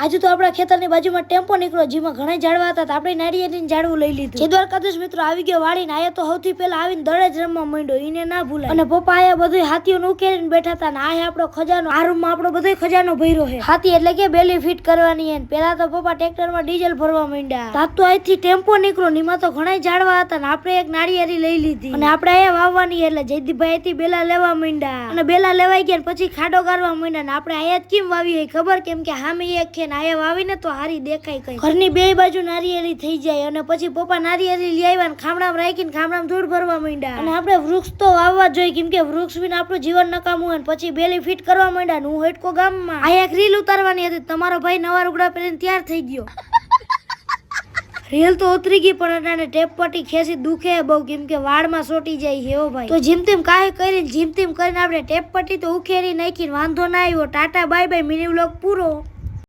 આજે તો આપણા ખેતરની બાજુમાં ટેમ્પો નીકળ્યો, જેમાં ઘણા ઝાડવા હતા. આપણે નારિયેળીનું ઝાડવું લઈ લીધું. જે દ્વારકાધીશ મિત્રો આવી ગયો વાળીને. આયા તો સૌથી પહેલા આવીને દડે જ રમવા માંડ્યો, એને ના ભૂલાય. અને પપ્પા આયા બધું હાથીઓને ઉકેલીને બેઠા હતા. ને આ આપણો ખજાનો, આ રૂમમાં આપણો બધો ખજાનો ભર્યો છે. હાથી એટલે કે બેલી ફિટ કરવાની હે. પેલા તો પપ્પા ટ્રેક્ટરમાં ડીઝલ ભરવા માંડ્યા. તાત તો અહીંથી ટેમ્પો નીકળ્યો, નીમાં તો ઘણા ઝાડવા હતા. ને આપણે એક નારિયેળી લઈ લીધી અને આપણે આયા વાવવાની. એટલે જયદીપભાઈ અહીંથી બેલા લેવા માંડ્યા અને બેલા લેવાઈ ગયા પછી ખાડો ગાળવા માંડ્યા. ને આપણે આયા જ કેમ વાવી ખબર, કેમ કે સામે એક છે ને આયા વાવીને તો હારી દેખાય કઈ. ઘરની બે બાજુ નારિયેળી થઈ જાય. અને પછી પપ્પા નારિયેળી લઈ આવ્યા ને ખામડામાં રાખીને ખામડામાં ધૂળ ભરવા માંડ્યા. અને આપણે વૃક્ષ તો વાવવા જોઈએ, કેમ કે વૃક્ષ વિના આપણું જીવન નકામું હોય. પછી બેલી ફિટ કરવા માંડ્યા. હું હેટકો ગામમાં આયા રીલ ઉતારવાની હતી. તમારો ભાઈ નવા રૂગડા પહેરીને તૈયાર થઈ ગયો. રેલ તો ઉતરી ગઈ, પણ અટાણે ટેપ પટ્ટી ખેંચી દુખે બહુ, કેમ કે વાળમાં સોટી જાય છે. હો ભાઈ, તો જેમ તેમ કાંઈ કરીને જેમ તેમ કરીને આપણે ટેપ પટ્ટી તો ઉખેરી નાખીને વાંધો ના આવ્યો. Tata bye bye, mini vlog પૂરો.